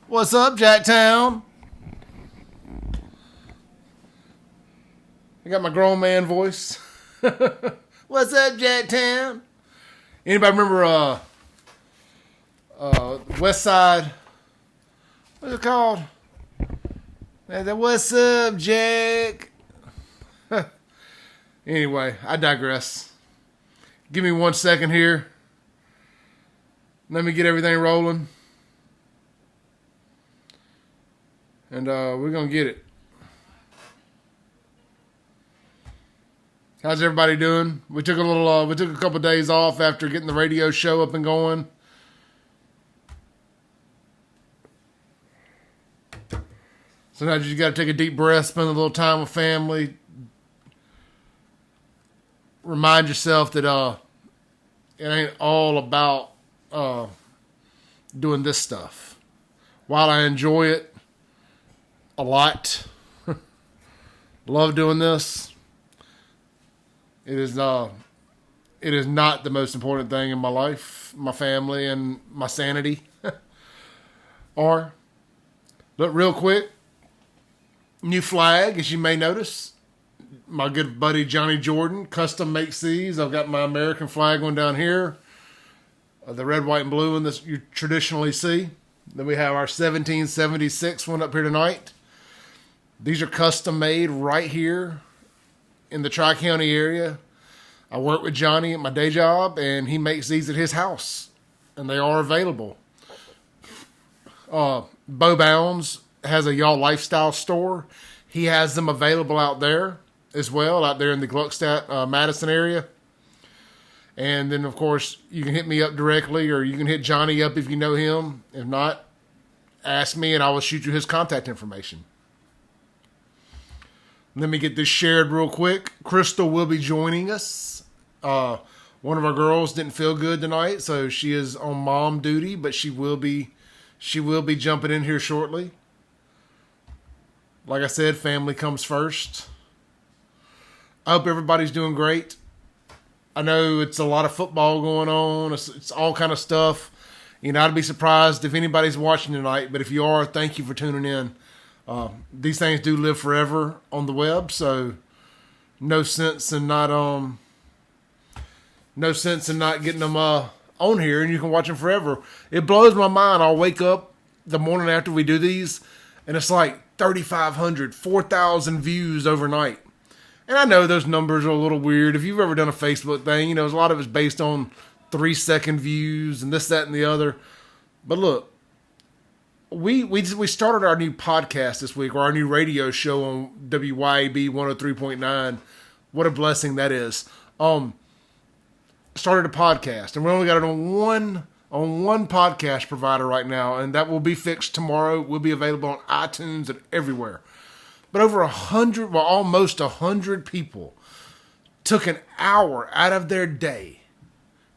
What's up, Jacktown? I got my grown man voice. What's up, Jacktown? Anybody remember West Side? What's it called? What's up, Jack? Anyway, I digress. Give me 1 second here. Let me get everything rolling. And we're going to get it. How's everybody doing? We took a couple days off after getting the radio show up and going. Sometimes you got to take a deep breath, spend a little time with family. Remind yourself that it ain't all about doing this stuff. While I enjoy it a lot, love doing this, it is not the most important thing in my life, my family, and my sanity. Look, real quick, new flag, as you may notice. My good buddy Johnny Jordan custom makes these. I've got my American flag one down here, the red, white, and blue one that you traditionally see. Then we have our 1776 one up here tonight. These are custom made right here in the Tri-County area. I work with Johnny at my day job, and he makes these at his house, and they are available. Bo Bounds has a Y'all Lifestyle store. He has them available out there as well, out there in the Gluckstadt, Madison area. And then, of course, you can hit me up directly, or you can hit Johnny up if you know him. If not, ask me, and I will shoot you his contact information. Let me get this shared real quick. Crystal will be joining us. One of our girls didn't feel good tonight, so she is on mom duty, but she will be jumping in here shortly. Like I said, family comes first. I hope everybody's doing great. I know it's a lot of football going on. It's all kind of stuff. You know, I'd be surprised if anybody's watching tonight, but if you are, thank you for tuning in. These things do live forever on the web, so no sense in not getting them on here, and you can watch them forever. It blows my mind. I'll wake up the morning after we do these, and it's like 3,500, 4,000 views overnight. And I know those numbers are a little weird. If you've ever done a Facebook thing, you know, a lot of it's based on 3-second views and this, that, and the other. But look, we started our new podcast this week, or our new radio show on WYAB 103.9. What a blessing that is. Started a podcast, and we only got it on one podcast provider right now, and that will be fixed tomorrow. Will be available on iTunes and everywhere. But almost 100 people took an hour out of their day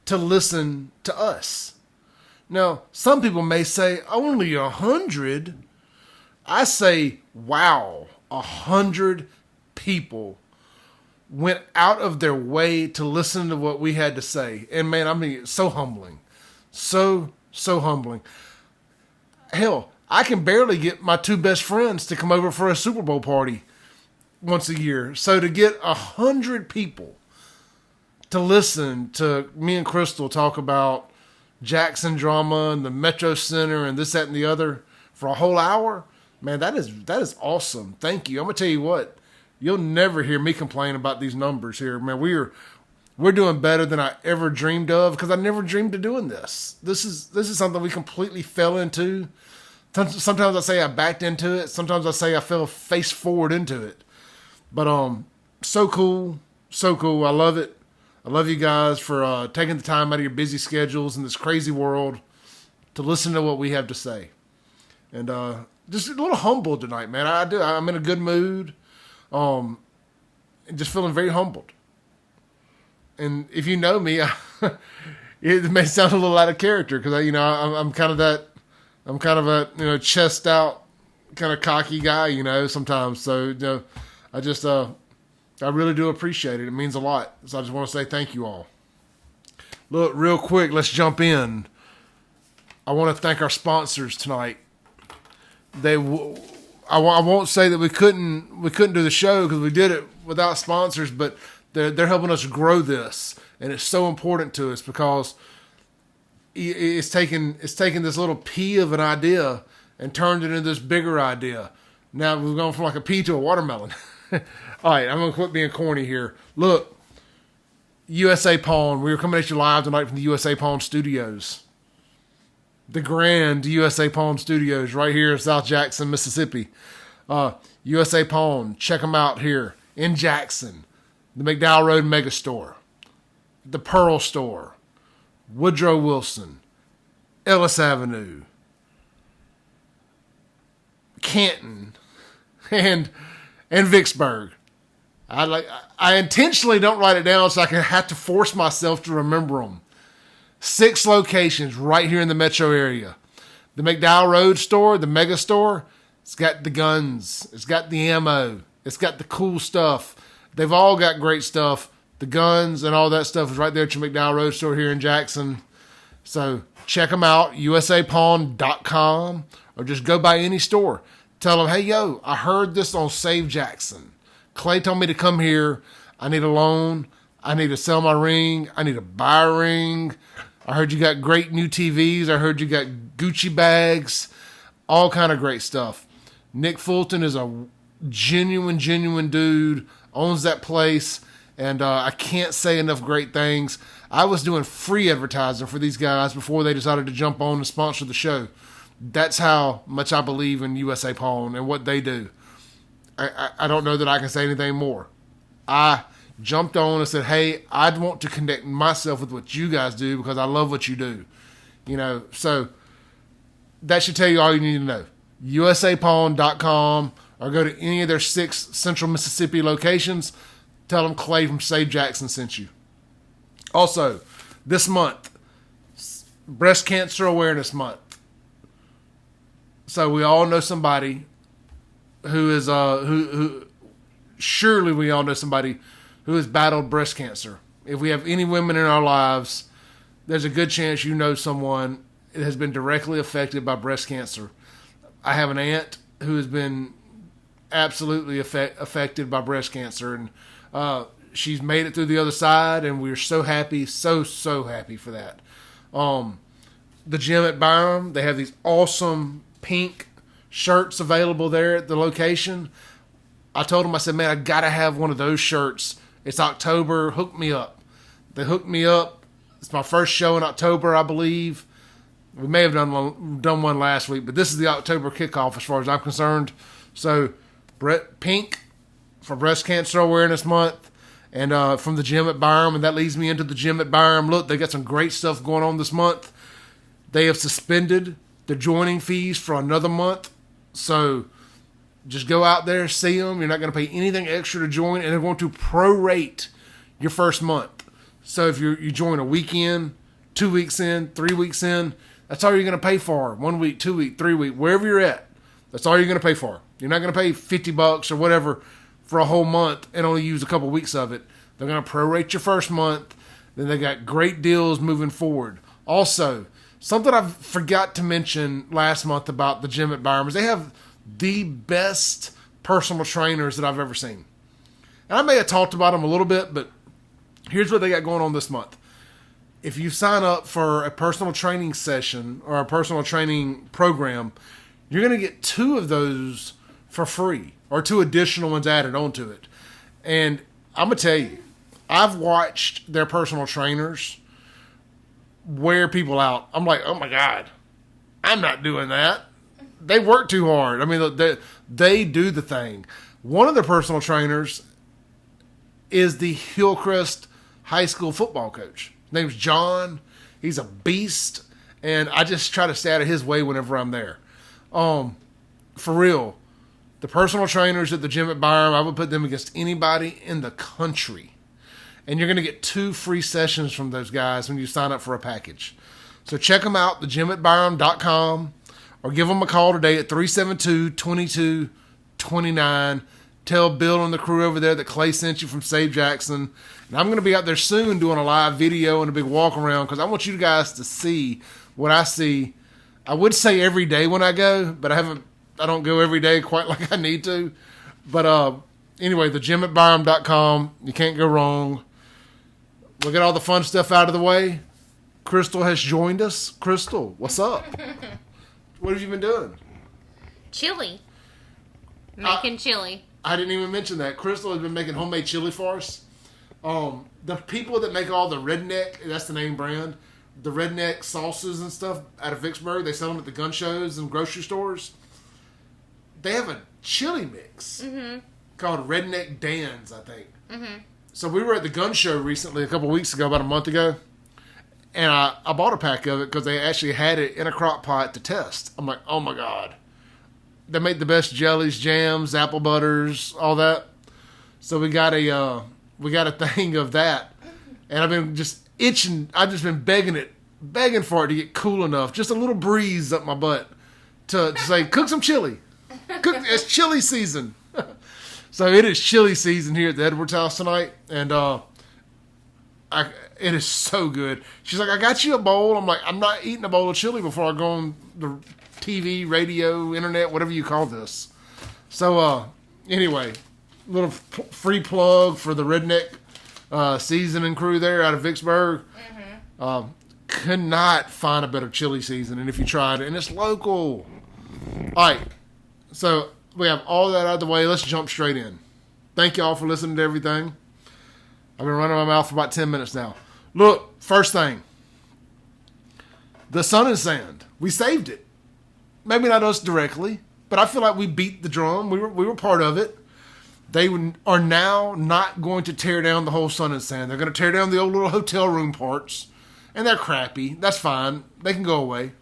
to listen to us. Now, some people may say, only 100? I say, wow, 100 people went out of their way to listen to what we had to say. And man, I mean, so humbling. So humbling. Hell, I can barely get my two best friends to come over for a Super Bowl party once a year. So to get 100 people to listen to me and Crystal talk about Jackson drama and the Metro Center and this, that, and the other for a whole hour, man, that is awesome. Thank you. I'm gonna tell you what, you'll never hear me complain about these numbers here, man. We're doing better than I ever dreamed of, because I never dreamed of doing this. This is something we completely fell into. Sometimes I say I backed into it. Sometimes I say I fell face forward into it. But so cool. I love it. I love you guys for taking the time out of your busy schedules in this crazy world to listen to what we have to say. And just a little humbled tonight, man. I'm in a good mood. And just feeling very humbled. And if you know me, it may sound a little out of character, because I'm kind of a chest out, kind of cocky guy, sometimes. So I really do appreciate it. It means a lot. So I just want to say thank you all. Look, real quick, let's jump in. I want to thank our sponsors tonight. I won't say that we couldn't do the show because we did it without sponsors, but they're helping us grow this, and it's so important to us because it's taken this little pea of an idea and turned it into this bigger idea. Now we've gone from like a pea to a watermelon. All right, I'm gonna quit being corny here. Look, USA Pawn. We were coming at you live tonight from the USA Pawn Studios, the grand USA Pawn Studios, right here in South Jackson, Mississippi. USA Pawn. Check them out here in Jackson. The McDowell Road Mega Store, the Pearl Store, Woodrow Wilson, Ellis Avenue, Canton, and Vicksburg. I intentionally don't write it down so I can have to force myself to remember them. 6 locations right here in the metro area. The McDowell Road Store, the Mega Store, it's got the guns, it's got the ammo, it's got the cool stuff. They've all got great stuff. The guns and all that stuff is right there at your McDowell Road Store here in Jackson. So check them out, usapawn.com, or just go by any store. Tell them, hey, yo, I heard this on Save Jackson. Clay told me to come here. I need a loan. I need to sell my ring. I need to buy a ring. I heard you got great new TVs. I heard you got Gucci bags. All kind of great stuff. Nick Fulton is a genuine dude. Owns that place. And I can't say enough great things. I was doing free advertising for these guys before they decided to jump on and sponsor the show. That's how much I believe in USA Pawn and what they do. I don't know that I can say anything more. I jumped on and said, hey, I'd want to connect myself with what you guys do because I love what you do. You know, so that should tell you all you need to know. usapawn.com, or go to any of their 6 central Mississippi locations. Tell them Clay from Save Jackson sent you. Also, this month, Breast Cancer Awareness Month. So we all know somebody who is who surely we all know somebody who has battled breast cancer. If we have any women in our lives, there's a good chance you know someone that has been directly affected by breast cancer. I have an aunt who has been absolutely affected by breast cancer, and she's made it through the other side, and we're so happy, so happy for that. The gym at Byram, they have these awesome pink shirts available there at the location. I told them, I said, man, I got to have one of those shirts. It's October. Hook me up. They hooked me up. It's my first show in October, I believe. We may have done one last week, but this is the October kickoff as far as I'm concerned. So, pink for Breast Cancer Awareness Month, and from the gym at Byram, and that leads me into the gym at Byram. Look, they got some great stuff going on this month. They have suspended the joining fees for another month. So just go out there, see them. You're not going to pay anything extra to join, and they're going to prorate your first month. So if you join a weekend, 2 weeks in, 3 weeks in, that's all you're going to pay for. 1 week, 2 week, 3 week, wherever you're at. That's all you're going to pay for. You're not going to pay $50 or whatever for a whole month and only use a couple weeks of it. They're going to prorate your first month. Then they got great deals moving forward. Also, something I forgot to mention last month about the gym at Byram is they have the best personal trainers that I've ever seen. And I may have talked about them a little bit, but here's what they got going on this month. If you sign up for a personal training session or a personal training program, you're going to get 2 of those for free, or 2 additional ones added onto it. And I'm going to tell you, I've watched their personal trainers wear people out. I'm like, oh my God, I'm not doing that. They work too hard. I mean, they do the thing. One of their personal trainers is the Hillcrest High School football coach. His name's John. He's a beast, and I just try to stay out of his way whenever I'm there. For real, the personal trainers at the gym at Byram, I would put them against anybody in the country. And you're going to get 2 free sessions from those guys when you sign up for a package. So check them out, thegymatbyram.com, or give them a call today at 372-2229. Tell Bill and the crew over there that Clay sent you from Save Jackson. And I'm going to be out there soon doing a live video and a big walk around because I want you guys to see what I see. I would say every day when I go, but I don't go every day quite like I need to. But anyway, the gym at Byram.com. You can't go wrong. We'll get all the fun stuff out of the way. Crystal has joined us. Crystal, what's up? What have you been doing? Chili. Making chili. I didn't even mention that. Crystal has been making homemade chili for us. The people that make all the Redneck, that's the name brand, the Redneck sauces and stuff out of Vicksburg, they sell them at the gun shows and grocery stores. They have a chili mix called Redneck Dan's, I think. Mm-hmm. So we were at the gun show recently, a couple weeks ago, about a month ago, and I bought a pack of it because they actually had it in a crock pot to test. I'm like, oh my God. They make the best jellies, jams, apple butters, all that. So we got a thing of that, and I've been just itching. I've just been begging for it to get cool enough, just a little breeze up my butt to say, cook some chili. It's chili season. So it is chili season here at the Edwards house tonight, and it is so good. She's like, I got you a bowl. I'm like, I'm not eating a bowl of chili before I go on the TV, radio, internet, whatever you call this. So anyway, little free plug for the Redneck seasoning crew there out of Vicksburg. Mm-hmm. Could not find a better chili seasoning if you tried it, and it's local. All right, so we have all that out of the way. Let's jump straight in. Thank y'all for listening to everything. I've been running my mouth for about 10 minutes now. Look, first thing. The Sun and Sand. We saved it. Maybe not us directly, but I feel like we beat the drum. We were part of it. They are now not going to tear down the whole Sun and Sand. They're going to tear down the old little hotel room parts, and they're crappy. That's fine. They can go away.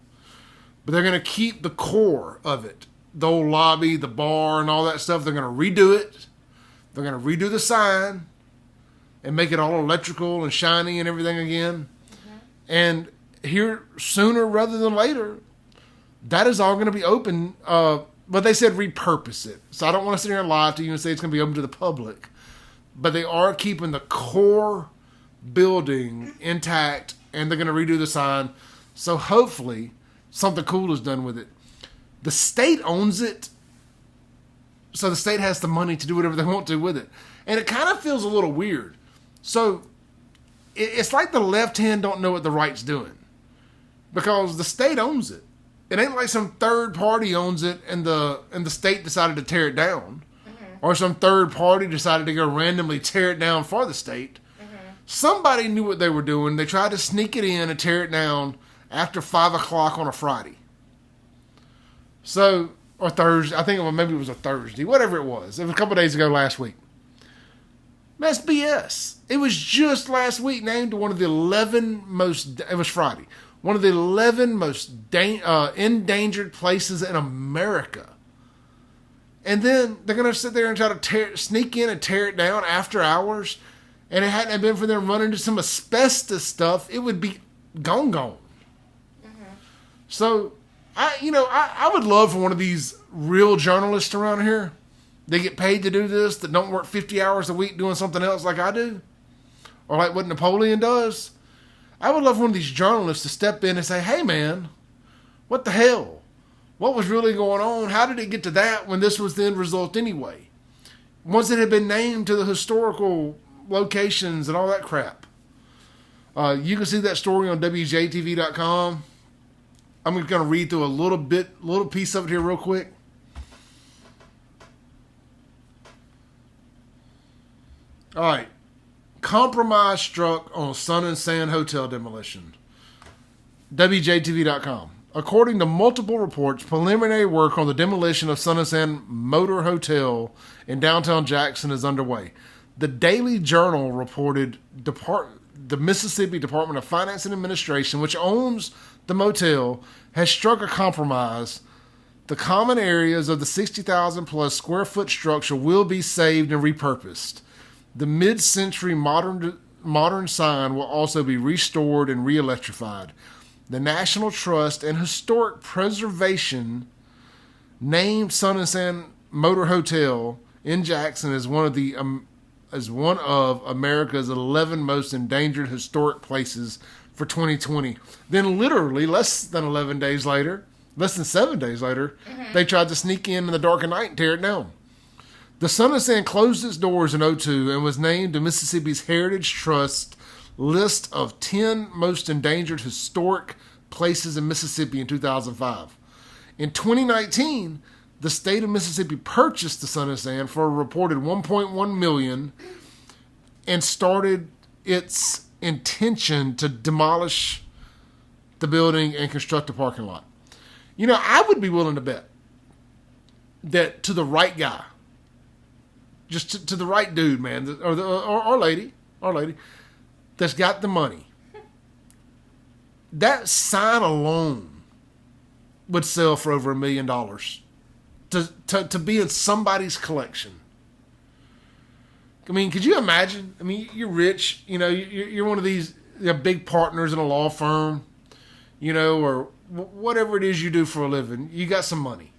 But they're going to keep the core of it. The old lobby, the bar, and all that stuff. They're going to redo it. They're going to redo the sign and make it all electrical and shiny and everything again. Mm-hmm. And here, sooner rather than later, that is all going to be open. But they said repurpose it. So I don't want to sit here and lie to you and say it's going to be open to the public. But they are keeping the core building intact, and they're going to redo the sign. So hopefully something cool is done with it. The state owns it, so the state has the money to do whatever they want to with it. And it kind of feels a little weird. So it's like the left hand don't know what the right's doing, because the state owns it. It ain't like some third party owns it and the state decided to tear it down, or some third party decided to go randomly tear it down for the state. Somebody knew what they were doing. They tried to sneak it in and tear it down after 5 o'clock on a Friday. So, or Thursday, I think maybe it was a Thursday, whatever it was. It was a couple of days ago last week. That's BS. It was just last week named one of the 11 most, it was Friday, one of the 11 most endangered places in America. And then they're going to sit there and try to sneak in and tear it down after hours. And it hadn't been for them running into some asbestos stuff, it would be gone. Mm-hmm. So, I would love for one of these real journalists around here. They get paid to do this, that don't work 50 hours a week doing something else like I do, or like what Napoleon does. I would love for one of these journalists to step in and say, hey man, what the hell? What was really going on? How did it get to that when this was the end result anyway? Once it had been named to the historical locations and all that crap. You can see that story on WJTV.com. I'm going to read through a little piece of it here real quick. All right. Compromise struck on Sun and Sand hotel demolition. WJTV.com. According to multiple reports, preliminary work on the demolition of Sun and Sand Motor Hotel in downtown Jackson is underway. The Daily Journal reported the Mississippi Department of Finance and Administration, which owns the motel, has struck a compromise. The common areas of the 60,000 plus square foot structure will be saved and repurposed. The mid-century modern sign will also be restored and re-electrified. The National Trust and Historic Preservation named Sun and Sand Motor Hotel in Jackson as one of America's 11 most endangered historic places for 2020. Then literally less than 11 days later, less than 7 days later, they tried to sneak in the dark of night and tear it down. The Sun and Sand closed its doors in '02 and was named to Mississippi's Heritage Trust list of 10 most endangered historic places in Mississippi in 2005. In 2019, the state of Mississippi purchased the Sun and Sand for a reported $1.1 million and started its intention to demolish the building and construct a parking lot. You know, I would be willing to bet that to the right guy, just to the right dude, man, or lady, that's got the money, that sign alone would sell for over $1 million to be in somebody's collection. I mean, could you imagine? I mean, you're rich, you know, you're one of these big partners in a law firm, you know, or whatever it is you do for a living. You got some money.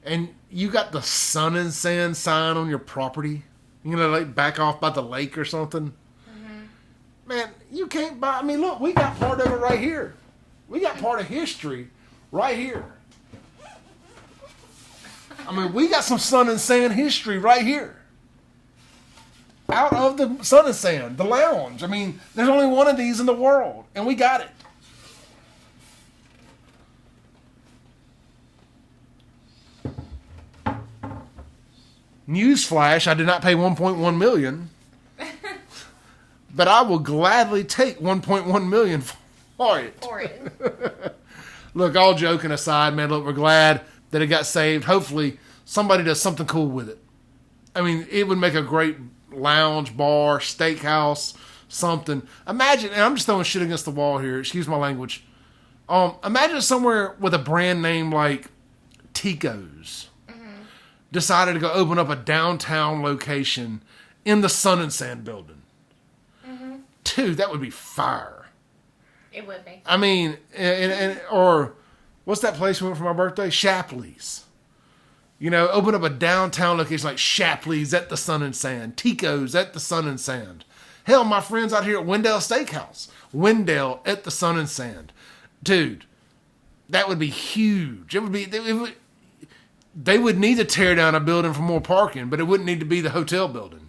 And you got the Sun and Sand sign on your property, you know, like back off by the lake or something. Man, you can't buy. I mean, look, we got part of it right here. We got part of history right here. I mean, we got some Sun and Sand history right here. Out of the Sun and Sand, the lounge. I mean, there's only one of these in the world, and we got it. Newsflash, I did not pay $1.1 million. But I will gladly take $1.1 million for it. Look, all joking aside, man, look, we're glad that it got saved. Hopefully, somebody does something cool with it. I mean, it would make a great lounge, bar, steakhouse, something. Imagine, and I'm just throwing shit against the wall here, excuse my language. Imagine somewhere with a brand name like Tico's decided to go open up a downtown location in the Sun and Sand building. Dude, that would be fire. It would be. I mean, or what's that place we went for my birthday? Shapley's. You know, open up a downtown location like Shapley's at the Sun and Sand, Tico's at the Sun and Sand. Hell, my friends out here at Wendell Steakhouse, Wendell at the Sun and Sand. Dude, that would be huge. They would need to tear down a building for more parking, but it wouldn't need to be the hotel building.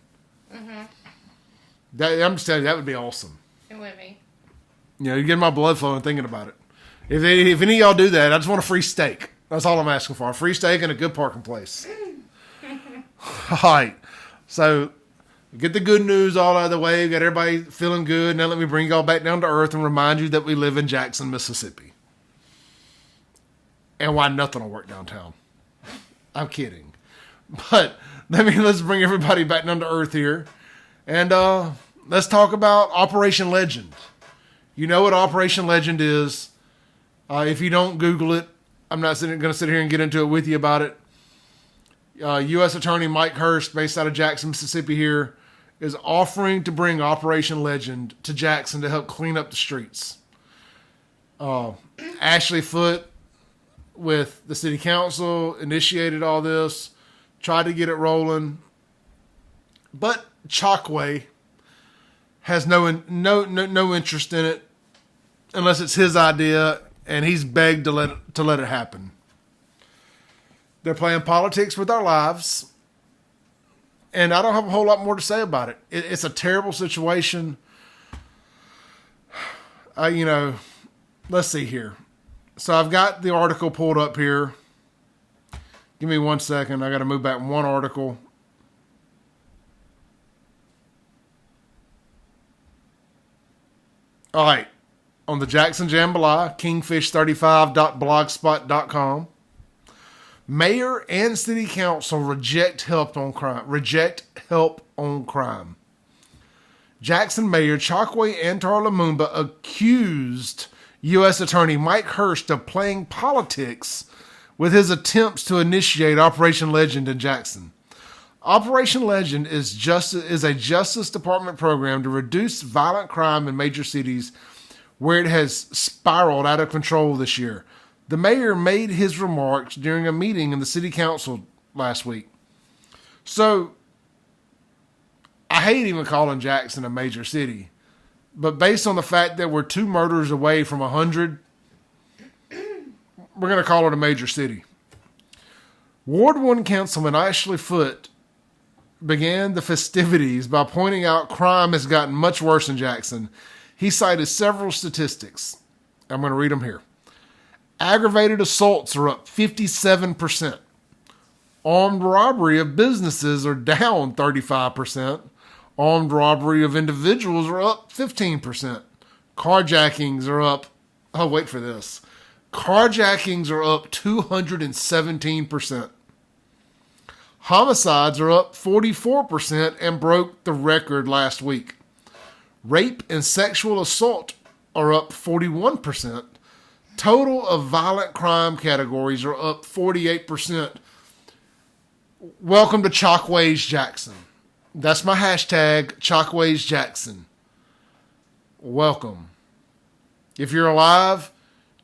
I'm just telling you, that would be awesome. It would be. You know, you get my blood flowing thinking about it. If any of y'all do that, I just want a free steak. That's all I'm asking for. A free steak and a good parking place. All right. So, get the good news all out of the way. Got everybody feeling good. Now let me bring y'all back down to earth and remind you that we live in Jackson, Mississippi. And why nothing will work downtown. I'm kidding. But let's bring everybody back down to earth here. And let's talk about Operation Legend. You know what Operation Legend is. If you don't Google it, I'm not going to sit here and get into it with you about it. U.S. Attorney Mike Hurst, based out of Jackson, Mississippi here, is offering to bring Operation Legend to Jackson to help clean up the streets. Ashley Foote with the city council initiated all this, tried to get it rolling. But Chokwe has no interest in it unless it's his idea, and he's begged to let it happen. They're playing politics with our lives, and I don't have a whole lot more to say about it. It's a terrible situation. Let's see here. So I've got the article pulled up here. Give me 1 second. I got to move back one article. All right. On the Jackson Jambalaya, kingfish35.blogspot.com. Mayor and city council reject help on crime. Jackson Mayor Chokwe Antar Lumumba accused U.S. Attorney Mike Hurst of playing politics with his attempts to initiate Operation Legend in Jackson. Operation Legend is a Justice Department program to reduce violent crime in major cities where it has spiraled out of control this year. The mayor made his remarks during a meeting in the city council last week. So, I hate even calling Jackson a major city, but based on the fact that we're 2 murders away from 100, we're going to call it a major city. Ward 1 Councilman Ashley Foote began the festivities by pointing out crime has gotten much worse in Jackson. He cited several statistics. I'm going to read them here. Aggravated assaults are up 57%. Armed robbery of businesses are down 35%. Armed robbery of individuals are up 15%. Carjackings are up, oh, wait for this. Carjackings are up 217%. Homicides are up 44% and broke the record last week. Rape and sexual assault are up 41%. Total of violent crime categories are up 48%. Welcome to Chalkways Jackson. That's my hashtag, Chalkways Jackson. Welcome. If you're alive,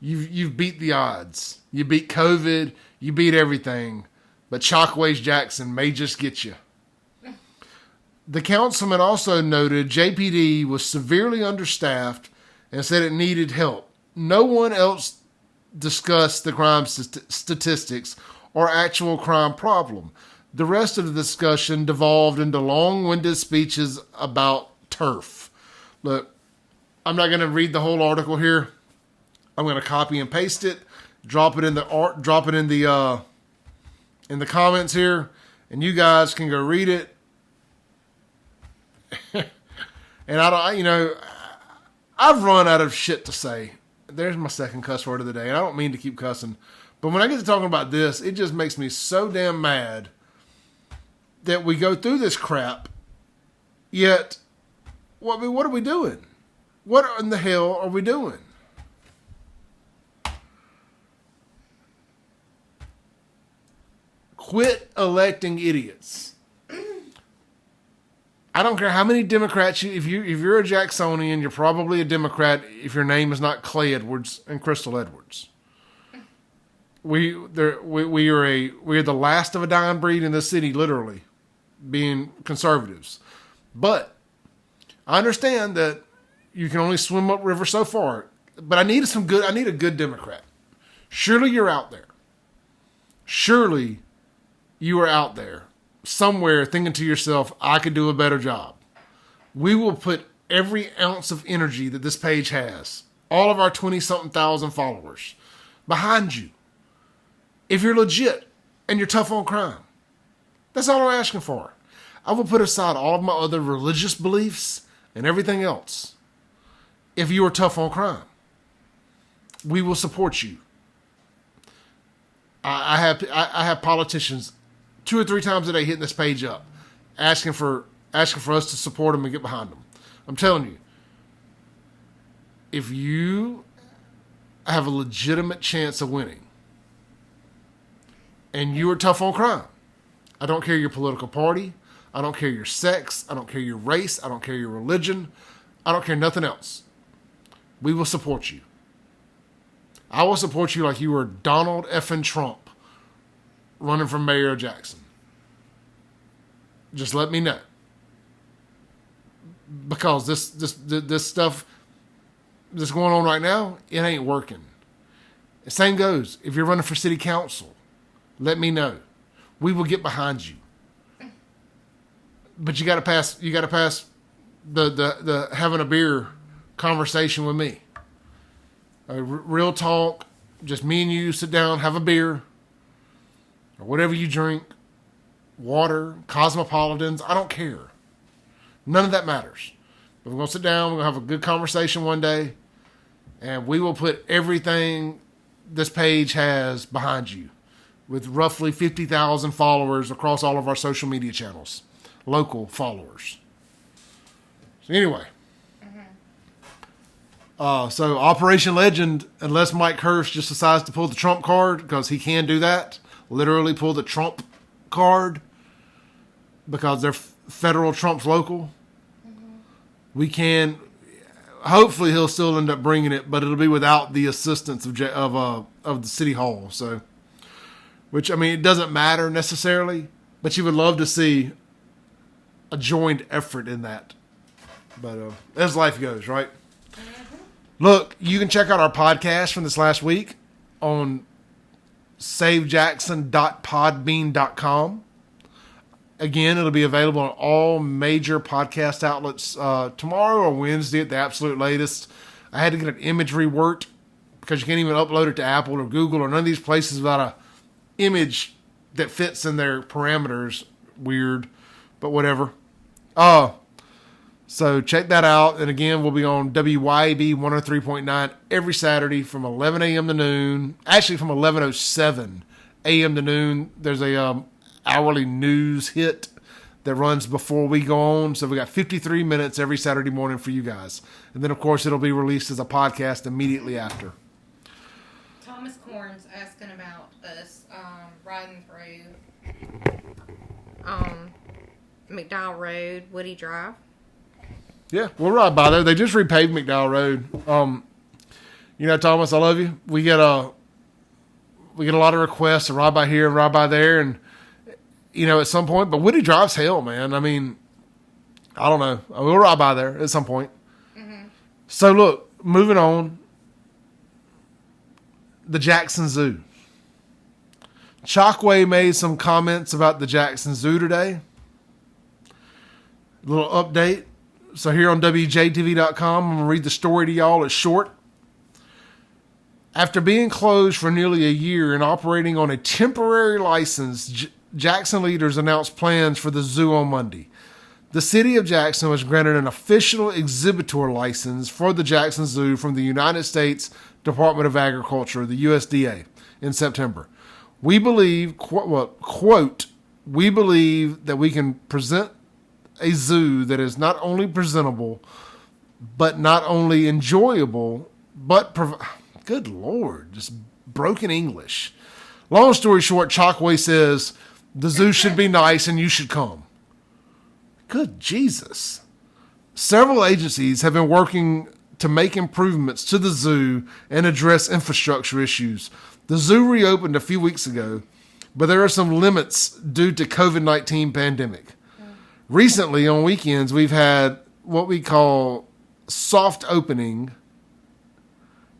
you've beat the odds. You beat COVID. You beat everything. But Chalkways Jackson may just get you. The councilman also noted JPD was severely understaffed and said it needed help. No one else discussed the crime statistics or actual crime problem. The rest of the discussion devolved into long-winded speeches about turf. Look, I'm not going to read the whole article here. I'm going to copy and paste it, drop it in the comments here, and you guys can go read it. And I've run out of shit to say. There's my second cuss word of the day, and I don't mean to keep cussing, but when I get to talking about this, it just makes me so damn mad that we go through this crap. Yet, what are we doing? What in the hell are we doing? Quit electing idiots. I don't care how many Democrats if you're a Jacksonian, you're probably a Democrat if your name is not Clay Edwards and Crystal Edwards. We are the last of a dying breed in this city, literally, being conservatives. But I understand that you can only swim upriver so far. But I need a good Democrat. Surely you're out there. Surely you are out there somewhere thinking to yourself, I could do a better job. We will put every ounce of energy that this page has, all of our 20-something thousand followers, behind you. If you're legit and you're tough on crime. That's all I'm asking for. I will put aside all of my other religious beliefs and everything else. If you are tough on crime, we will support you. I have politicians 2 or 3 times a day hitting this page up, asking for us to support them and get behind them. I'm telling you, if you have a legitimate chance of winning, and you are tough on crime, I don't care your political party, I don't care your sex, I don't care your race, I don't care your religion, I don't care nothing else. We will support you. I will support you like you were Donald effing Trump running for mayor of Jackson. Just let me know. Because this stuff that's going on right now, it ain't working. The same goes. If you're running for city council, let me know. We will get behind you. But you got to pass the having a beer conversation with me. Real talk, just me and you sit down, have a beer, or whatever you drink, water, Cosmopolitans, I don't care. None of that matters. But we're going to sit down, we're going to have a good conversation one day, and we will put everything this page has behind you with roughly 50,000 followers across all of our social media channels, local followers. So anyway. So Operation Legend, unless Mike Hurst just decides to pull the Trump card, because he can do that, literally pull the Trump card, because they're federal, Trump's local. We can, hopefully he'll still end up bringing it, but it'll be without the assistance of the city hall. So, which, I mean, it doesn't matter necessarily, but you would love to see a joined effort in that. But as life goes, right? Look, you can check out our podcast from this last week on savejackson.podbean.com. Again, it'll be available on all major podcast outlets tomorrow or Wednesday at the absolute latest. I had to get an image reworked because you can't even upload it to Apple or Google or none of these places without a image that fits in their parameters. Weird, but whatever. So check that out. And again, we'll be on WYAB 103.9 every Saturday from 11 a.m. to noon. Actually, from 11:07 a.m. to noon. There's a hourly news hit that runs before we go on. So we got 53 minutes every Saturday morning for you guys. And then, of course, it'll be released as a podcast immediately after. Thomas Corn's asking about us riding through McDowell Road, Woody Drive. Yeah, we'll ride by there. They just repaved McDowell Road. Thomas, I love you. We get a lot of requests to ride by here and ride by there, and at some point. But Woody Drive's hell, man. I mean, I don't know. We'll ride by there at some point. Mm-hmm. So look, moving on. The Jackson Zoo. Chockway made some comments about the Jackson Zoo today. A little update. So here on WJTV.com, I'm going to read the story to y'all. It's short. After being closed for nearly a year and operating on a temporary license, Jackson leaders announced plans for the zoo on Monday. The city of Jackson was granted an official exhibitor license for the Jackson Zoo from the United States Department of Agriculture, the USDA, in September. We believe, quote, we believe that we can present a zoo that is not only presentable, but not only enjoyable, but good Lord, just broken English. Long story short, Chockway says the zoo should be nice and you should come. Good Jesus. Several agencies have been working to make improvements to the zoo and address infrastructure issues. The zoo reopened a few weeks ago, but there are some limits due to COVID-19 pandemic. Recently, on weekends, we've had what we call soft opening.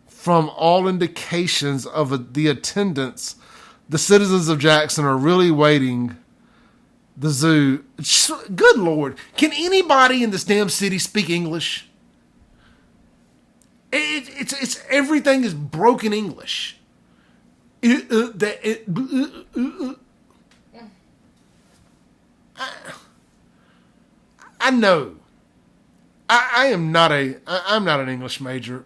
From all indications of the attendance, the citizens of Jackson are really waiting the zoo. Good Lord. Can anybody in this damn city speak English? It's everything is broken English. I know. I'm not an English major.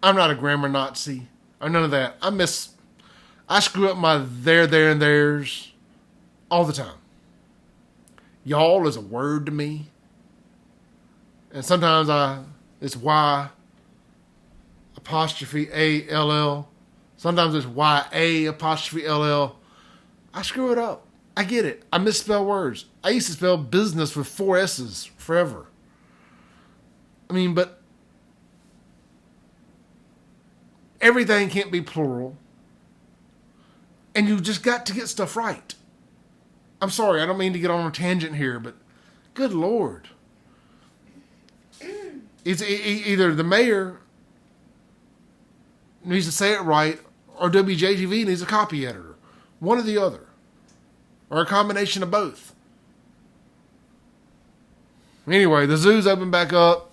I'm not a grammar Nazi. Or none of that. I screw up my there, and there's all the time. Y'all is a word to me. And sometimes it's Y apostrophe A-L-L. Sometimes it's Y-A apostrophe L-L. I screw it up. I get it. I misspell words. I used to spell business with 4 S's forever. I mean, but everything can't be plural. And you just got to get stuff right. I'm sorry, I don't mean to get on a tangent here, but good Lord. It's either the mayor needs to say it right or WJTV needs a copy editor. One or the other. Or a combination of both. Anyway, the zoo's open back up.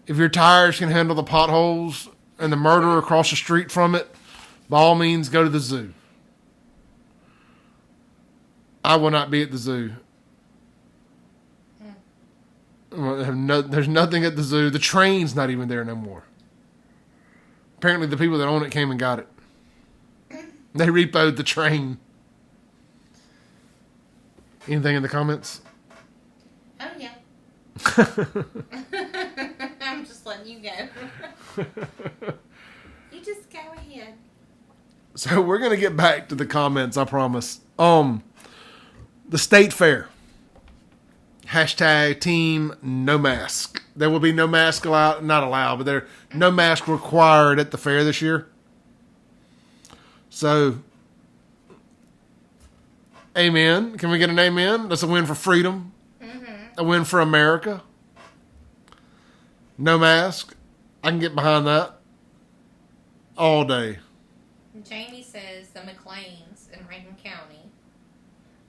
If your tires can handle the potholes and the murder across the street from it, by all means, go to the zoo. I will not be at the zoo. There's nothing at the zoo. The train's not even there no more. Apparently the people that own it came and got it. They repoed the train. Anything in the comments? Oh, yeah. I'm just letting you go. You just go ahead. So we're going to get back to the comments, I promise. The state fair. Hashtag team no mask. There will be no mask allowed, not allowed, but there no mask required at the fair this year. So, amen. Can we get an amen? That's a win for freedom. Mm-hmm. A win for America. No mask. I can get behind that all day. Jamie says the McLeans in Rankin County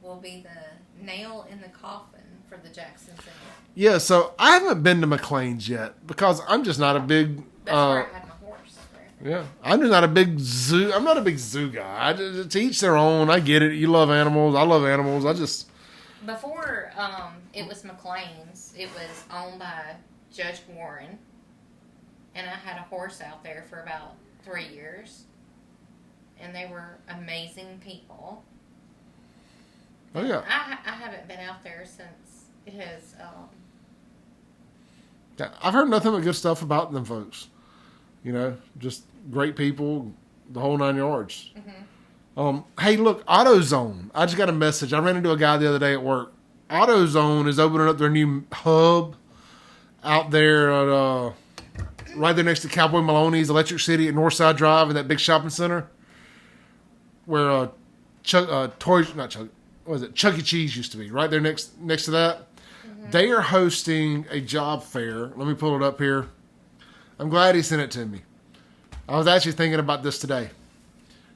will be the nail in the coffin for the Jackson Center. Yeah, so I haven't been to McLean's yet because I'm just not a big. That's where I had my horse. Yeah, I'm just not a big zoo. I'm not a big zoo guy. To each their own. I get it. You love animals. I love animals. Before it was McLean's, it was owned by Judge Warren, and I had a horse out there for about 3 years, and they were amazing people. Oh yeah. I haven't been out there since it has. Yeah, I've heard nothing but good stuff about them folks. You know, just great people, the whole 9 yards. Mm-hmm. Hey, look, AutoZone. I just got a message. I ran into a guy the other day at work. AutoZone is opening up their new hub out there at, right there next to Cowboy Maloney's Electric City at Northside Drive in that big shopping center where Chuck E. Cheese used to be. Right there next to that. Mm-hmm. They are hosting a job fair. Let me pull it up here. I'm glad he sent it to me. I was actually thinking about this today.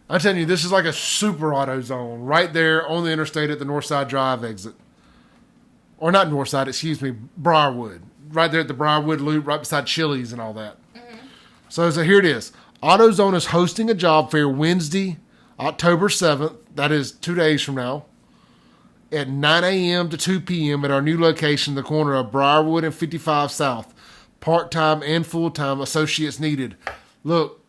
I'm telling you, this is like a super AutoZone right there on the interstate at the Northside Drive exit. Or not Northside, excuse me, Briarwood. Right there at the Briarwood Loop, right beside Chili's and all that. Mm-hmm. So here it is. AutoZone is hosting a job fair Wednesday, October 7th. That is 2 days from now. At 9 a.m. to 2 p.m. at our new location, the corner of Briarwood and 55 South. Part-time and full-time associates needed. Look,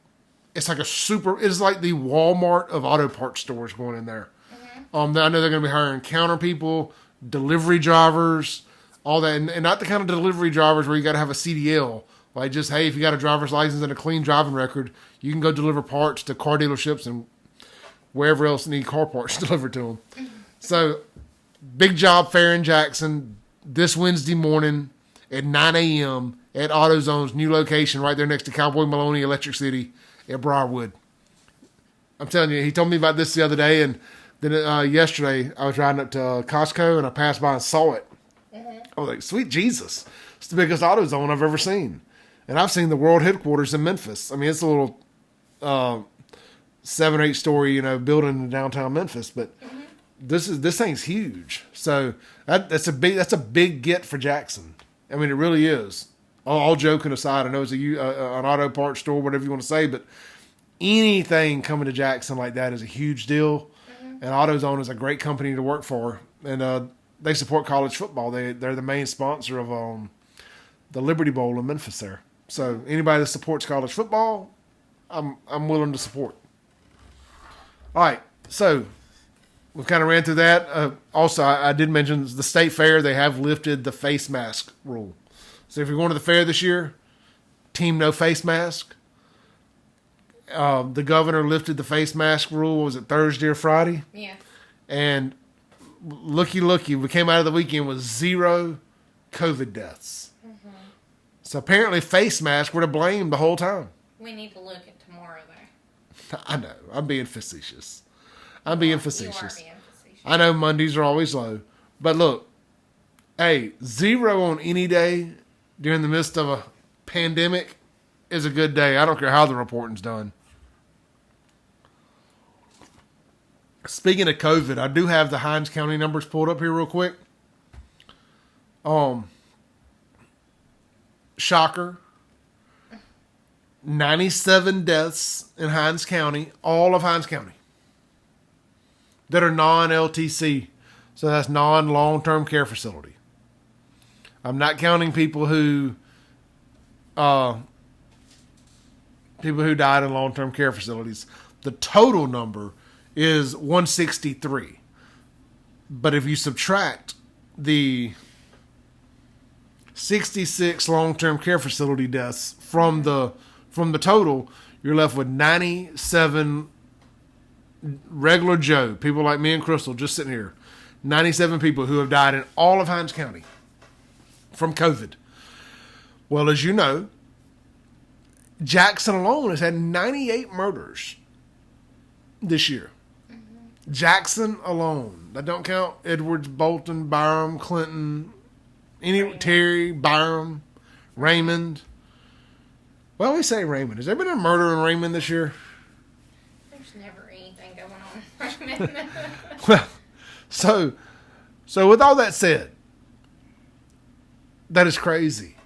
it's like it's like the Walmart of auto parts stores going in there. Mm-hmm. I know they're going to be hiring counter people, delivery drivers, all that. And not the kind of delivery drivers where you got to have a CDL. Like just, hey, if you got a driver's license and a clean driving record, you can go deliver parts to car dealerships and wherever else need car parts delivered to them. Mm-hmm. So, big job fair in Jackson this Wednesday morning at 9 a.m. at AutoZone's new location right there next to Cowboy Maloney Electric City at Briarwood. I'm telling you, he told me about this the other day, and then yesterday I was riding up to Costco and I passed by and saw it. Mm-hmm. I was like, sweet Jesus. It's the biggest AutoZone I've ever seen. And I've seen the world headquarters in Memphis. I mean, it's a little 7 or 8 story, building in downtown Memphis, but mm-hmm. This thing's huge. So that's a big get for Jackson. I mean, it really is. All joking aside, I know it's an auto parts store, whatever you want to say, but anything coming to Jackson like that is a huge deal. Mm-hmm. And AutoZone is a great company to work for, and they support college football. They're the main sponsor of the Liberty Bowl in Memphis there. So anybody that supports college football, I'm willing to support. All right, so we've kind of ran through that. Also, I did mention the state fair. They have lifted the face mask rule. So if you're going to the fair this year, team no face mask. The governor lifted the face mask rule. Was it Thursday or Friday? Yeah. And looky, we came out of the weekend with 0 COVID deaths. Mm-hmm. So apparently face masks were to blame the whole time. We need to look at tomorrow, though. I know. I'm being facetious. You are being facetious. I know Mondays are always low. But look, hey, 0 on any day during the midst of a pandemic is a good day. I don't care how the reporting's done. Speaking of COVID, I do have the Hinds County numbers pulled up here real quick. Shocker. 97 deaths in Hinds County, all of Hinds County, that are non-LTC. So that's non-long-term care facility. I'm not counting people who died in long-term care facilities. The total number is 163. But if you subtract the 66 long-term care facility deaths from the total, you're left with 97 regular Joe, people like me and Crystal just sitting here. 97 people who have died in all of Hinds County from COVID. Well, as you know, Jackson alone has had 98 murders this year. Mm-hmm. Jackson alone. That don't count Edwards, Bolton, Byram, Clinton, Terry, Byram, Raymond. Well, we say Raymond. Has there been a murder in Raymond this year? I There's never anything going on. Well, so with all that said, that is crazy.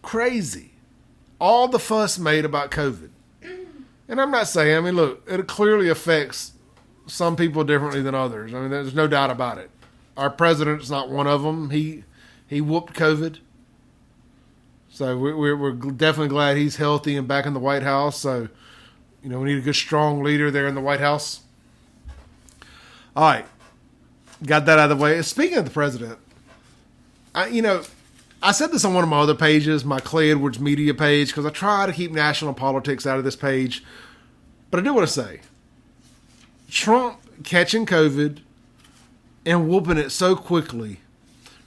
Crazy. All the fuss made about COVID. And I'm not saying, I mean, look, it clearly affects some people differently than others. I mean, there's no doubt about it. Our president's not one of them. He whooped COVID. So we're definitely glad he's healthy and back in the White House. So, we need a good, strong leader there in the White House. All right. Got that out of the way. Speaking of the president, I said this on one of my other pages, my Clay Edwards media page, because I try to keep national politics out of this page. But I do want to say, Trump catching COVID and whooping it so quickly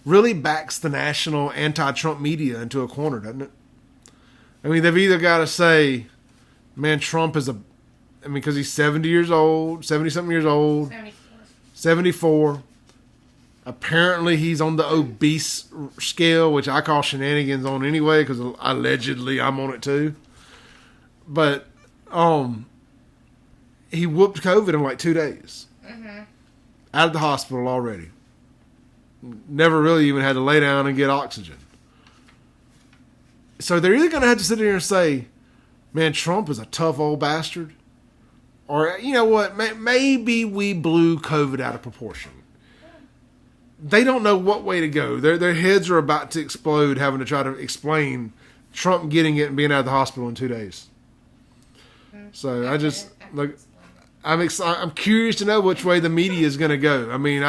really backs the national anti-Trump media into a corner, doesn't it? I mean, they've either got to say, man, Trump is because he's 70 years old, 70-something years old, 74. Apparently, he's on the obese scale, which I call shenanigans on anyway, because allegedly I'm on it too. But he whooped COVID in like 2 days. Mm-hmm. Out of the hospital already. Never really even had to lay down and get oxygen. So they're either going to have to sit here and say, man, Trump is a tough old bastard. Or, you know what, maybe we blew COVID out of proportion. They don't know what way to go. Their heads are about to explode having to try to explain Trump getting it and being out of the hospital in 2 days. So I just, look, I'm curious to know which way the media is going to go. I mean,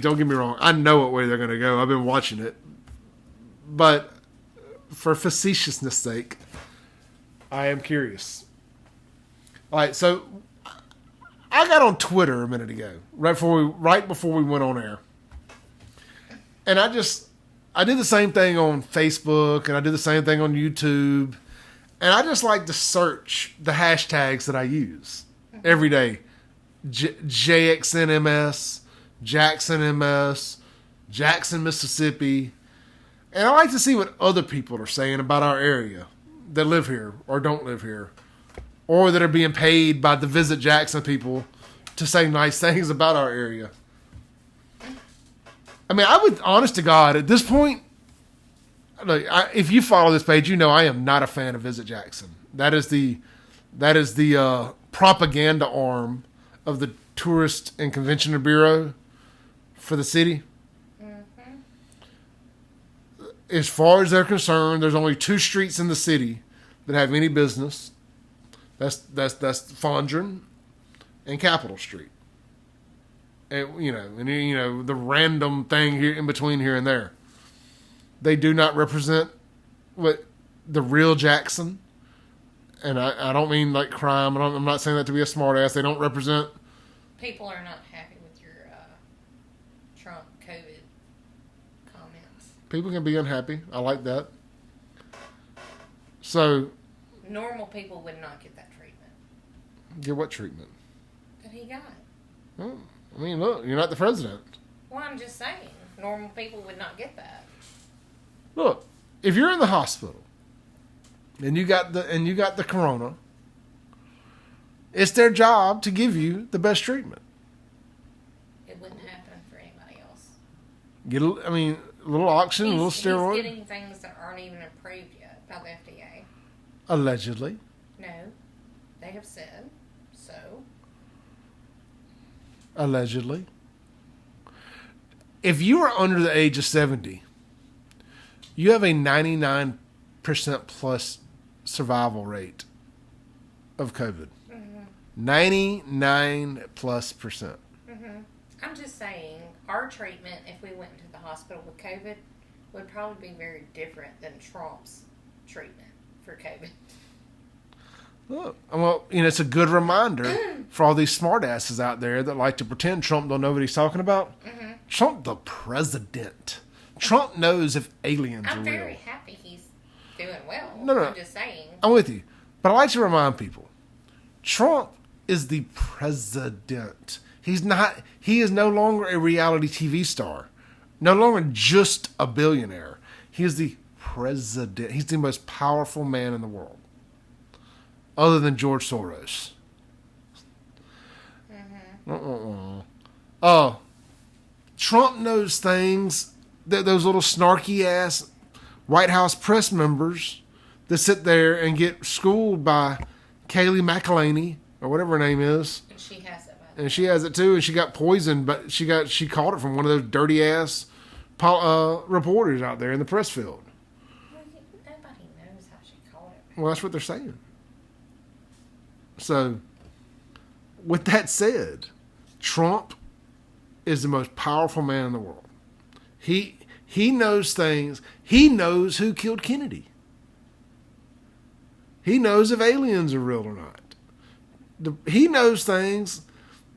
don't get me wrong. I know what way they're going to go. I've been watching it. But for facetiousness' sake, I am curious. All right, so I got on Twitter a minute ago, right before we went on air. And I did the same thing on Facebook, and I did the same thing on YouTube. And I just like to search the hashtags that I use every day. JXNMS, JacksonMS, Jackson, Mississippi. And I like to see what other people are saying about our area that live here or don't live here, or that are being paid by the Visit Jackson people to say nice things about our area. I mean, I would, honest to God, at this point, look, if you follow this page, you know I am not a fan of Visit Jackson. That is the propaganda arm of the Tourist and Convention Bureau for the city. Mm-hmm. As far as they're concerned, there's only 2 streets in the city that have any business. That's Fondren and Capitol Street. And the random thing here in between here and there. They do not represent what the real Jackson. And I don't mean like crime. I'm not saying that to be a smart ass. They don't represent. People are not happy with your Trump COVID comments. People can be unhappy. I like that. So. Normal people would not get that treatment. Get what treatment? That he got. Well, I mean, look, you're not the president. Well, I'm just saying, normal people would not get that. Look, if you're in the hospital and you got the corona, it's their job to give you the best treatment. It wouldn't happen for anybody else. A little oxygen, a little steroid. He's getting things that aren't even approved yet by the FDA. Allegedly. No, they have said so. Allegedly. If you are under the age of 70, you have a 99% plus survival rate of COVID. Mm-hmm. 99 plus percent. Mm-hmm. I'm just saying, our treatment, if we went into the hospital with COVID, would probably be very different than Trump's treatment for COVID. Look, well, it's a good reminder for all these smartasses out there that like to pretend Trump don't know what he's talking about. Mm-hmm. Trump the president. Trump knows if aliens are real. I'm very happy he's doing well. No. I'm just saying. I'm with you. But I like to remind people, Trump is the president. He is no longer a reality TV star. No longer just a billionaire. He is the president. He's the most powerful man in the world. other than George Soros. Trump knows things that those little snarky ass White House press members that sit there and get schooled by Kayleigh McEnany or whatever her name is. And she has it. And she has it too, and she got poisoned, but she caught it from one of those dirty ass reporters out there in the press field. Well, nobody knows how she caught it. Well, that's what they're saying. So, with that said, Trump is the most powerful man in the world. He knows things. He knows who killed Kennedy. He knows if aliens are real or not. He knows things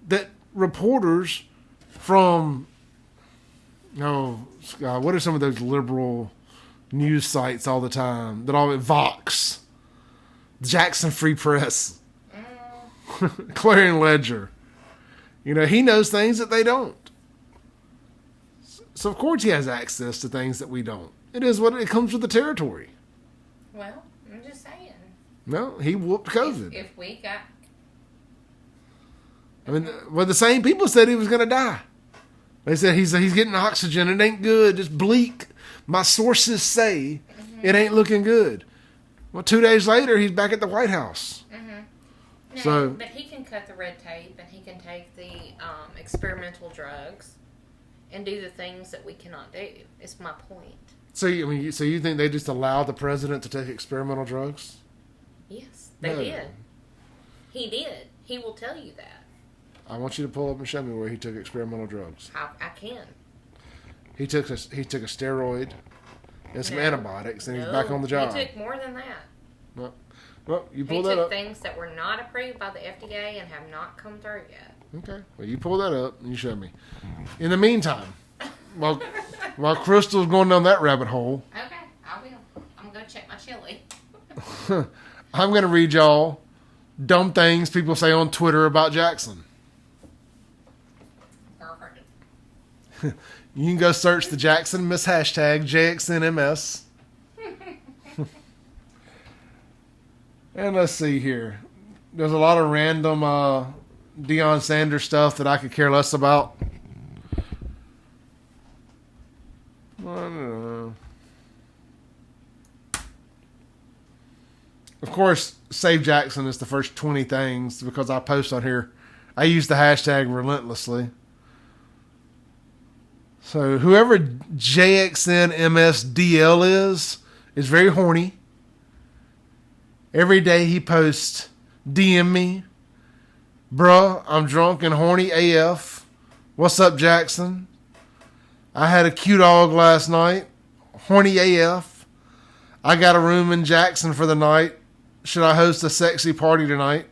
that reporters from, what are some of those liberal news sites all the time? Vox, Jackson Free Press, Clarion Ledger. He knows things that they don't. So of course he has access to things that we don't. It comes with the territory. Well, I'm just saying. No, he whooped COVID. If we got... The same people said he was going to die. They said he's getting oxygen. It ain't good. It's bleak. My sources say it ain't looking good. Well, 2 days later, he's back at the White House. No, but he can cut the red tape, and he can take the experimental drugs and do the things that we cannot do. It's my point. So you think they just allowed the president to take experimental drugs? Yes, they did. He did. He will tell you that. I want you to pull up and show me where he took experimental drugs. I can. He took a steroid and some antibiotics, and he's back on the job. He took more than that. Well, you pull that up. He took things that were not approved by the FDA and have not come through yet. Okay. Well, you pull that up and you show me. In the meantime, while Crystal's going down that rabbit hole. Okay, I will. I'm going to check my chili. I'm going to read y'all dumb things people say on Twitter about Jackson. You can go search the Jackson Miss hashtag JXNMS. And let's see here. There's a lot of random Deion Sanders stuff that I could care less about. I don't know. Of course, Save Jackson is the first 20 things because I post on here. I use the hashtag relentlessly. So whoever JXNMSDL is very horny. Every day he posts, DM me. Bruh, I'm drunk and horny AF. What's up, Jackson? I had a cute dog last night. Horny AF. I got a room in Jackson for the night. Should I host a sexy party tonight?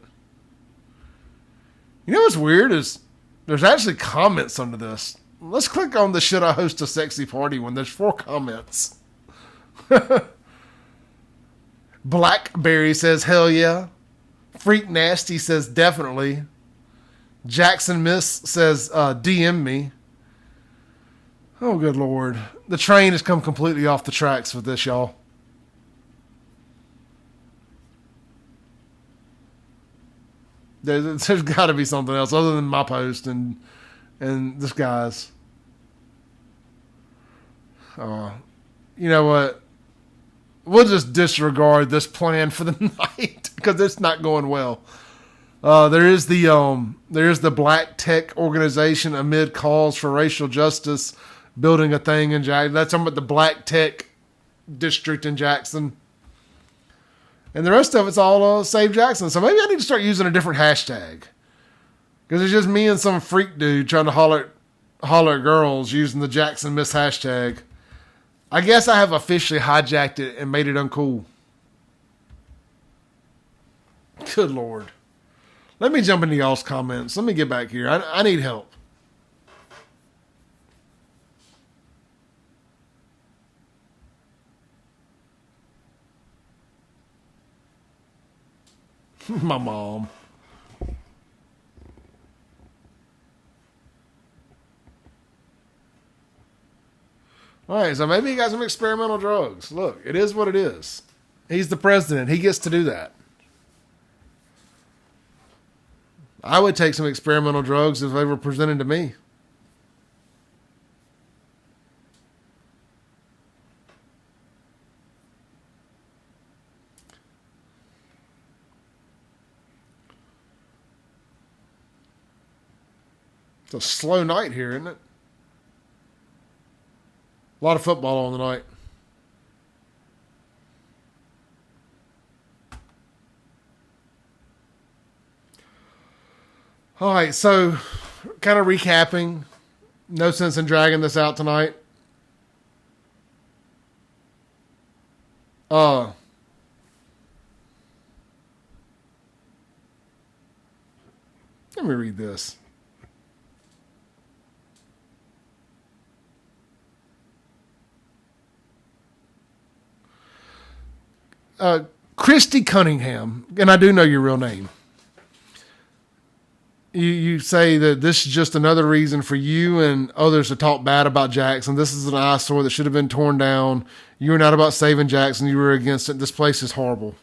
You know what's weird is there's actually comments under this. Let's click on the should I host a sexy party one. There's 4 comments. Blackberry says hell yeah. Freak Nasty says definitely. Jackson Miss says DM me. Oh, good Lord. The train has come completely off the tracks with this, y'all. There's got to be something else other than my post and this guy's. You know what? We'll just disregard this plan for the night because it's not going well. There is the Black Tech organization amid calls for racial justice building a thing in Jackson. That's talking about the Black Tech district in Jackson. And the rest of it's all Save Jackson. So maybe I need to start using a different hashtag. Because it's just me and some freak dude trying to holler at girls using the Jackson Miss hashtag. I guess I have officially hijacked it and made it uncool. Good Lord. Let me jump into y'all's comments. Let me get back here. I need help. My mom. All right, so maybe he got some experimental drugs. Look, it is what it is. He's the president. He gets to do that. I would take some experimental drugs if they were presented to me. It's a slow night here, isn't it? A lot of football on tonight. All right, so kind of recapping. No sense in dragging this out tonight. Let me read this. Christy Cunningham, and I do know your real name. You say that this is just another reason for you and others to talk bad about Jackson. This is an eyesore that should have been torn down. You were not about saving Jackson. You were against it. This place is horrible.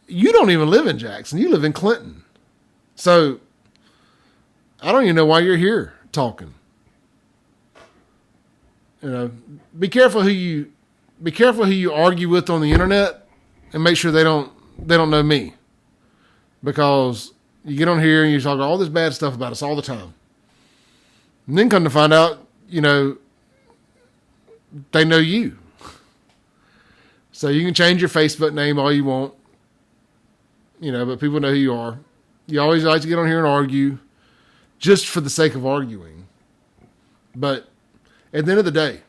You don't even live in Jackson. You live in Clinton. So I don't even know why you're here talking. You know, be careful who you argue with on the internet, and make sure they don't know me. Because you get on here and you talk all this bad stuff about us all the time. And then come to find out, you know, they know you. So you can change your Facebook name all you want. You know, but people know who you are. You always like to get on here and argue just for the sake of arguing. But at the end of the day,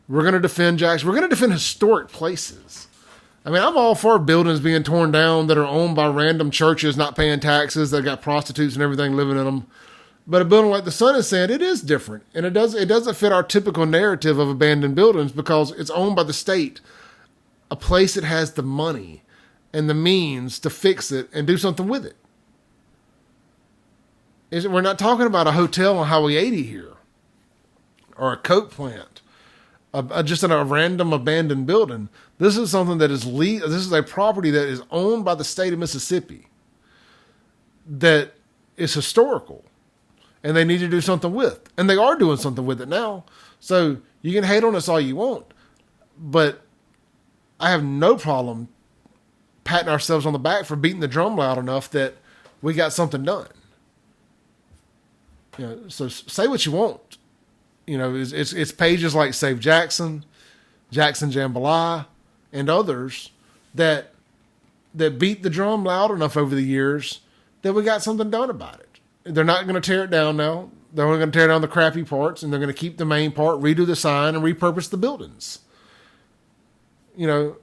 we're going to defend Jackson. We're going to defend historic places. I mean, I'm all for buildings being torn down that are owned by random churches not paying taxes, that got prostitutes and everything living in them. But a building like the Sun is saying, it is different. And it doesn't fit our typical narrative of abandoned buildings because it's owned by the state, a place that has the money and the means to fix it and do something with it. We're not talking about a hotel on Highway 80 here or a coke plant. Just in a random abandoned building. This is something that is this is a property that is owned by the state of Mississippi that is historical, and they need to do something with, and they are doing something with it now. So you can hate on us all you want, but I have no problem patting ourselves on the back for beating the drum loud enough that we got something done. You know, so say what you want. You know, it's pages like Save Jackson, Jackson Jambalaya, and others that beat the drum loud enough over the years that we got something done about it. They're not going to tear it down now. They're only going to tear down the crappy parts, and they're going to keep the main part, redo the sign, and repurpose the buildings. You know,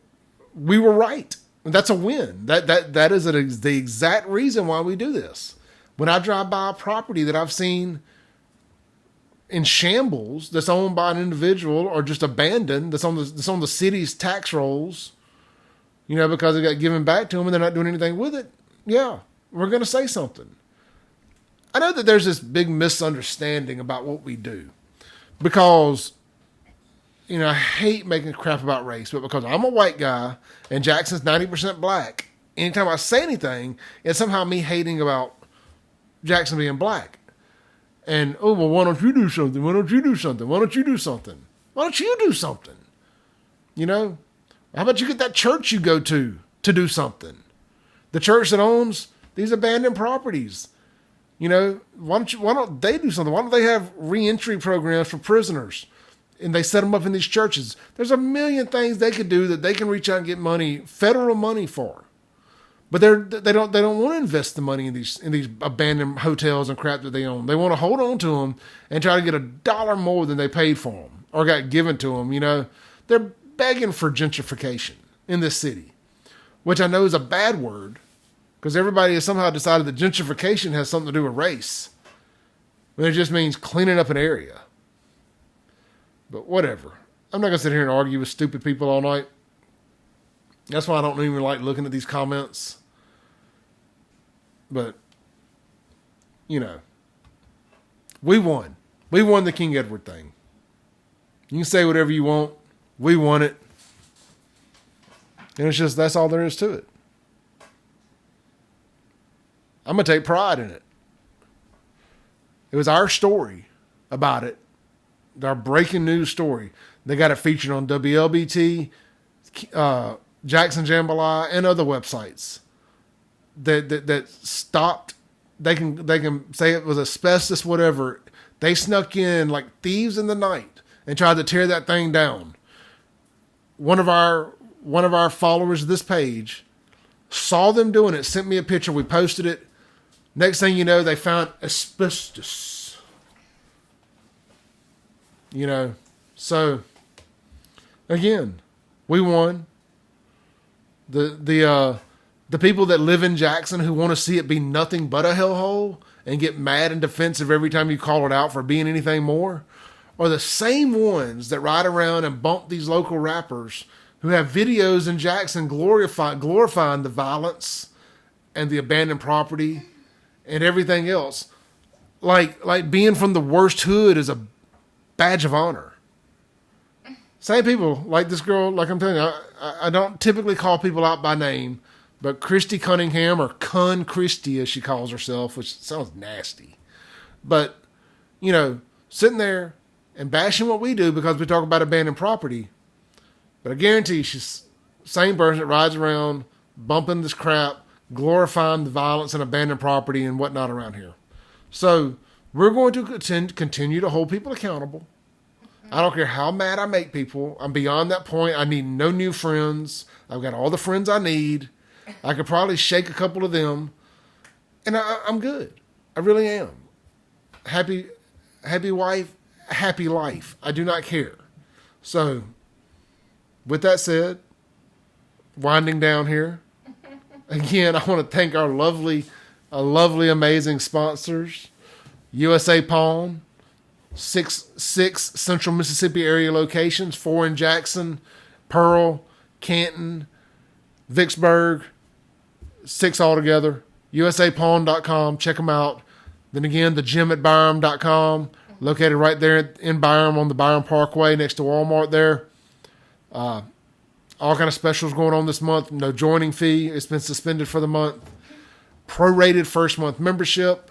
we were right. That's a win. That is the exact reason why we do this. When I drive by a property that I've seen in shambles that's owned by an individual or just abandoned, that's on the city's tax rolls, you know, because it got given back to them and they're not doing anything with it. Yeah, we're going to say something. I know that there's this big misunderstanding about what we do because, you know, I hate making crap about race, but because I'm a white guy and Jackson's 90% black, anytime I say anything, it's somehow me hating about Jackson being black. And, oh, well, why don't you do something? Why don't you do something? Why don't you do something? Why don't you do something? You know? How about you get that church you go to do something? The church that owns these abandoned properties. You know, why don't they do something? Why don't they have reentry programs for prisoners? And they set them up in these churches. There's a million things they could do that they can reach out and get money, federal money for. But they don't want to invest the money in these abandoned hotels and crap that they own. They want to hold on to them and try to get $1 more than they paid for them or got given to them. You know, they're begging for gentrification in this city, which I know is a bad word because everybody has somehow decided that gentrification has something to do with race. But it just means cleaning up an area. But whatever. I'm not going to sit here and argue with stupid people all night. That's why I don't even like looking at these comments. But, you know, we won. We won the King Edward thing. You can say whatever you want. We won it. And it's just, that's all there is to it. I'm going to take pride in it. It was our story about it. Our breaking news story. They got it featured on WLBT, Jackson Jambalaya, and other websites that stopped. They can say it was asbestos, whatever. They snuck in like thieves in the night and tried to tear that thing down. One of our followers of this page saw them doing it, sent me a picture. We posted it. Next thing you know, they found asbestos. You know, so again, we won. The people that live in Jackson who want to see it be nothing but a hellhole and get mad and defensive every time you call it out for being anything more are the same ones that ride around and bump these local rappers who have videos in Jackson glorifying the violence and the abandoned property and everything else. Like being from the worst hood is a badge of honor. Same people, like this girl, like I'm telling you, I don't typically call people out by name, but Christy Cunningham, or Cun Christy as she calls herself, which sounds nasty. But, you know, sitting there and bashing what we do because we talk about abandoned property. But I guarantee she's the same person that rides around bumping this crap, glorifying the violence and abandoned property and whatnot around here. So we're going to continue to hold people accountable. I don't care how mad I make people. I'm beyond that point. I need no new friends. I've got all the friends I need. I could probably shake a couple of them. And I'm good. I really am. Happy wife, happy life. I do not care. So, with that said, winding down here. Again, I want to thank our lovely, amazing sponsors. USA Pawn. 6 Central Mississippi area locations, 4 in Jackson, Pearl, Canton, Vicksburg, 6 altogether. USAPawn.com, check them out. Then again, the gym at Byram.com, located right there in Byram on the Byram Parkway next to Walmart there. All kind of specials going on this month. No joining fee. It's been suspended for the month. Prorated first month membership.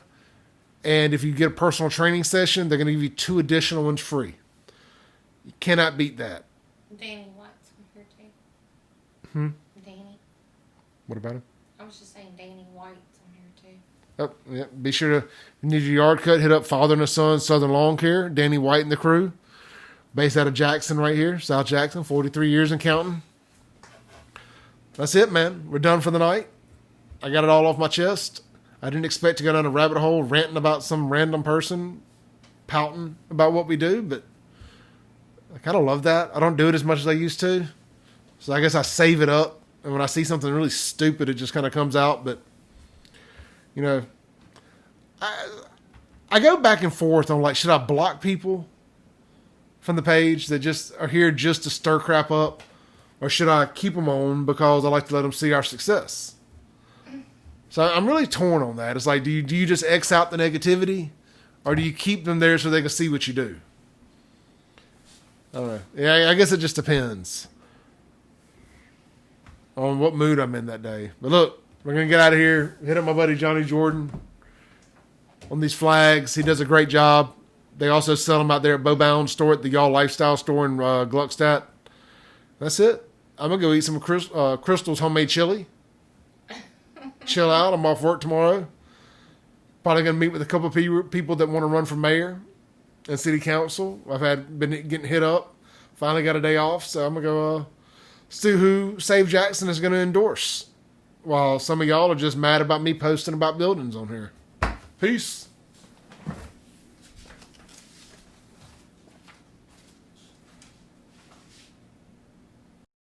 And if you get a personal training session, they're going to give you 2 additional ones free. You cannot beat that. Danny White's on here too. Danny. What about him? I was just saying Danny White's on here too. Oh, yeah. Be sure to, if you need your yard cut, hit up Father and Son Southern Lawn Care, Danny White and the crew. Based out of Jackson right here, South Jackson, 43 years and counting. That's it, man. We're done for the night. I got it all off my chest. I didn't expect to go down a rabbit hole ranting about some random person pouting about what we do, but I kind of love that. I don't do it as much as I used to. So I guess I save it up. And when I see something really stupid, it just kind of comes out. But, you know, I go back and forth on, like, should I block people from the page that just are here just to stir crap up? Or should I keep them on because I like to let them see our success? So I'm really torn on that. It's like, do you just X out the negativity? Or do you keep them there so they can see what you do? I don't know. Yeah, I guess it just depends on what mood I'm in that day. But look, we're going to get out of here. Hit up my buddy Johnny Jordan on these flags. He does a great job. They also sell them out there at Bowbound store at the Y'all Lifestyle store in Gluckstadt. That's it. I'm going to go eat some Crystal's homemade chili. Chill out. I'm off work tomorrow. Probably going to meet with a couple of people that want to run for mayor and city council. I've been getting hit up. Finally got a day off, so I'm going to go see who Save Jackson is going to endorse. While some of y'all are just mad about me posting about buildings on here. Peace.